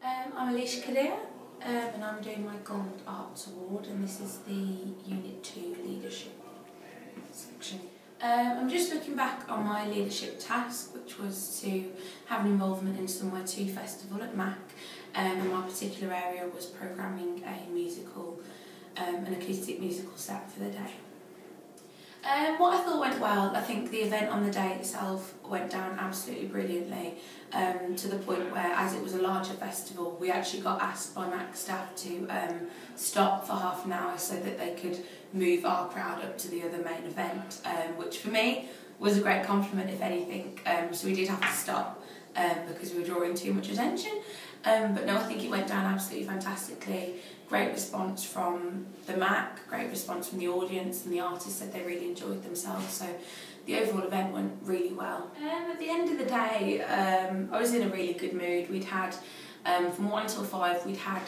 I'm Alisha, and I'm doing my Gold Arts Award, and this is the Unit 2 Leadership section. I'm just looking back on my leadership task, which was to have an involvement in Somewhere 2 Festival at MAC, and my particular area was programming a musical, an acoustic musical set for the day. What I thought went well, I think the event on the day itself went down absolutely brilliantly, to the point where, as it was a larger festival, we actually got asked by MAC staff to stop for half an hour so that they could move our crowd up to the other main event, which for me was a great compliment, if anything. So we did have to stop because we were drawing too much attention. But no, I think it went down absolutely fantastically. Great response from the MAC, great response from the audience, and the artists said they really enjoyed themselves. So the overall event went really well. At the end of the day, I was in a really good mood. We'd had, from 1 till 5, we'd had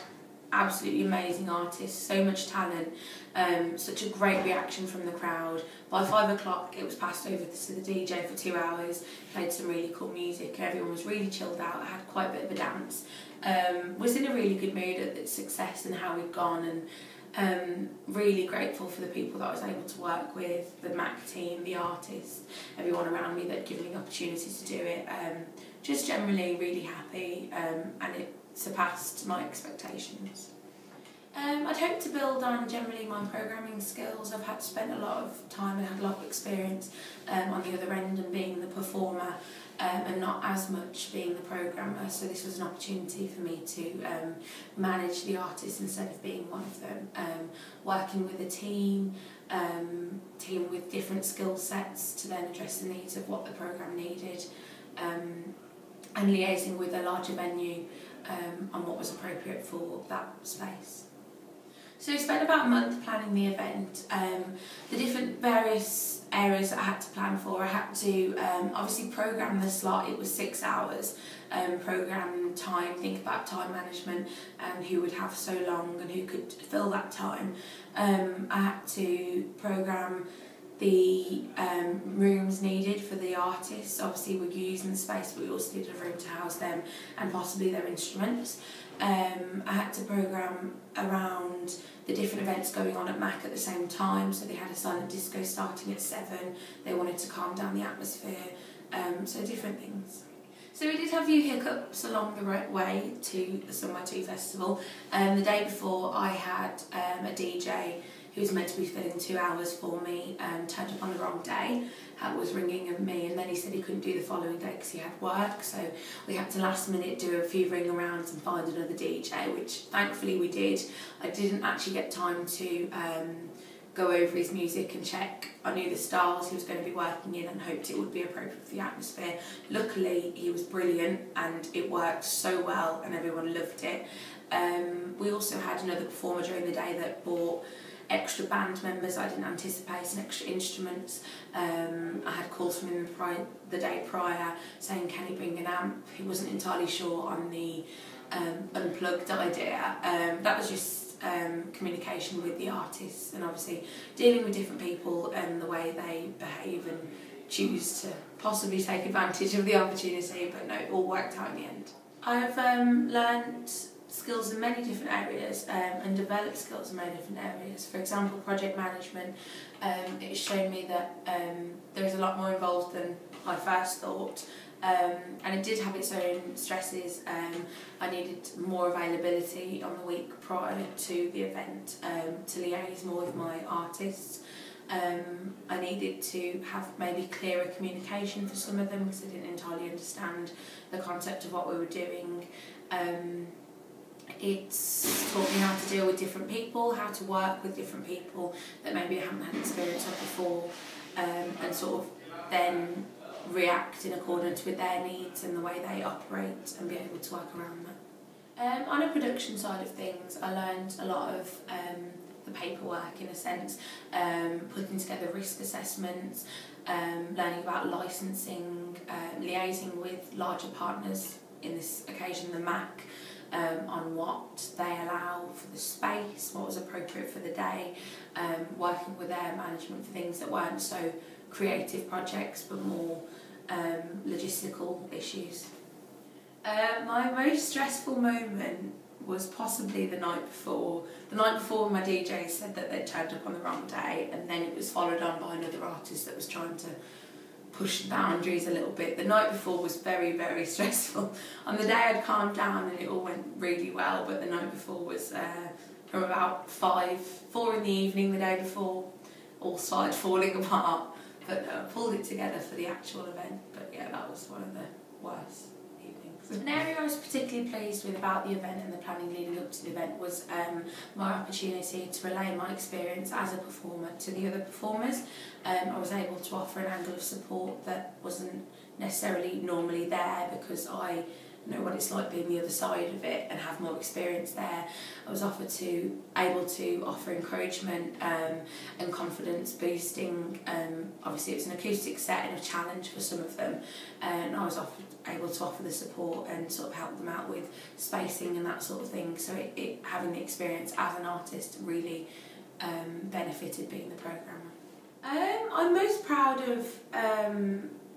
absolutely amazing artists, so much talent, such a great reaction from the crowd. By 5 o'clock it was passed over to the DJ for 2 hours, played some really cool music, everyone was really chilled out, had quite a bit of a dance. Was in a really good mood at its success and how we'd gone, and really grateful for the people that I was able to work with, the MAC team, the artists, everyone around me that gave me the opportunity to do it. Just generally really happy, and it surpassed my expectations. I'd hope to build on generally my programming skills. I've had to spend a lot of time and had a lot of experience on the other end and being the performer, and not as much being the programmer, so this was an opportunity for me to manage the artists instead of being one of them, working with a team with different skill sets to then address the needs of what the programme needed, and liaising with a larger venue on what was appropriate for that space. So we spent about a month planning the event. The different various areas that I had to plan for, I had to obviously programme the slot. It was 6 hours, programme time, think about time management and who would have so long and who could fill that time. I had to programme the rooms needed for the artists. Obviously we're using the space, but we also needed a room to house them and possibly their instruments. I had to programme around the different events going on at MAC at the same time, so they had a silent disco starting at 7, they wanted to calm down the atmosphere, so different things. So we did have a few hiccups along the way to the Somewhere 2 Festival. The day before I had a DJ who was meant to be filling 2 hours for me, turned up on the wrong day, was ringing at me, and then he said he couldn't do the following day because he had work, so we had to last minute do a few ring arounds and find another DJ, which thankfully we did. I didn't actually get time to go over his music and check. I knew the styles he was going to be working in and hoped it would be appropriate for the atmosphere. Luckily he was brilliant and it worked so well and everyone loved it. We also had another performer during the day that brought extra band members I didn't anticipate and extra instruments. I had calls from him the day prior saying, can he bring an amp? He wasn't entirely sure on the unplugged idea. That was just communication with the artists and obviously dealing with different people and the way they behave and choose to possibly take advantage of the opportunity, but no, it all worked out in the end. I've learnt skills in many different areas and developed skills in many different areas. For example, project management. It's shown me that there's a lot more involved than I first thought, and it did have its own stresses. I needed more availability on the week prior to the event to liaise more with my artists. I needed to have maybe clearer communication for some of them because I didn't entirely understand the concept of what we were doing. It's taught me how to deal with different people, how to work with different people that maybe I haven't had experience of before, and sort of then react in accordance with their needs and the way they operate and be able to work around that. On a production side of things, I learned a lot of the paperwork in a sense, putting together risk assessments, learning about licensing, liaising with larger partners, in this occasion the MAC, on what they allow for the space, what was appropriate for the day, working with their management for things that weren't so creative projects but more logistical issues. My most stressful moment was possibly the night before. The night before, my DJ said that they'd turned up on the wrong day, and then it was followed on by another artist that was trying to push the boundaries a little bit. The night before was very, very stressful. On the day I'd calmed down and it all went really well, but the night before was from about 4 in the evening the day before, all started falling apart. But no, I pulled it together for the actual event. But yeah, that was one of the worst evenings. An area I was particularly pleased with about the event and the planning leading up to the event was my opportunity to relay my experience as a performer to the other performers. I was able to offer an angle of support that wasn't necessarily normally there because I know what it's like being the other side of it and have more experience there. I was able to offer encouragement and confidence boosting. Obviously it was an acoustic set and a challenge for some of them, and I was able to offer the support and sort of help them out with spacing and that sort of thing. So having the experience as an artist really benefited being the programmer. I'm most proud of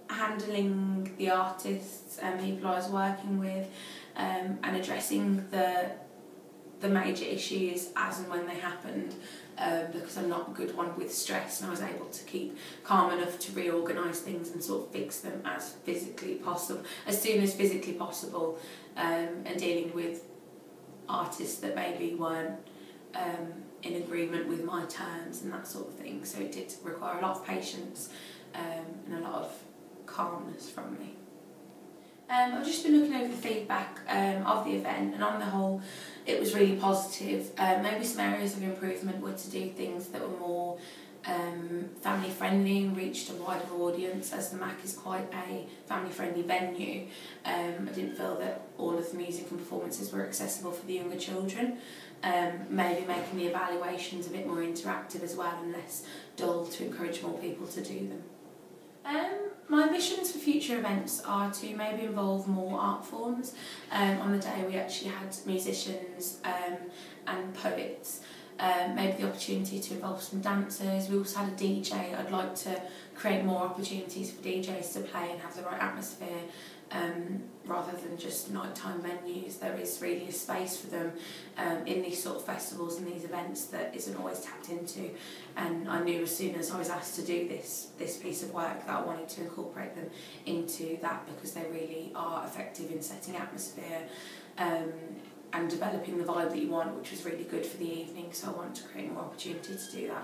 handling the artists and people I was working with and addressing the major issues as and when they happened, because I'm not a good one with stress, and I was able to keep calm enough to reorganise things and sort of fix them as soon as physically possible, and dealing with artists that maybe weren't in agreement with my terms and that sort of thing. So it did require a lot of patience and a lot of calmness from me. I've just been looking over the feedback of the event, and on the whole it was really positive. Maybe some areas of improvement were to do things that were more family friendly and reached a wider audience, as the MAC is quite a family friendly venue. I didn't feel that all of the music and performances were accessible for the younger children. Maybe making the evaluations a bit more interactive as well and less dull to encourage more people to do them. My ambitions for future events are to maybe involve more art forms. On the day we actually had musicians and poets. Maybe the opportunity to involve some dancers. We also had a DJ. I'd like to create more opportunities for DJs to play and have the right atmosphere, rather than just nighttime venues. There is really a space for them in these sort of festivals and these events that isn't always tapped into, and I knew as soon as I was asked to do this piece of work that I wanted to incorporate them into that, because they really are effective in setting atmosphere and developing the vibe that you want, which was really good for the evening, so I wanted to create more opportunity to do that.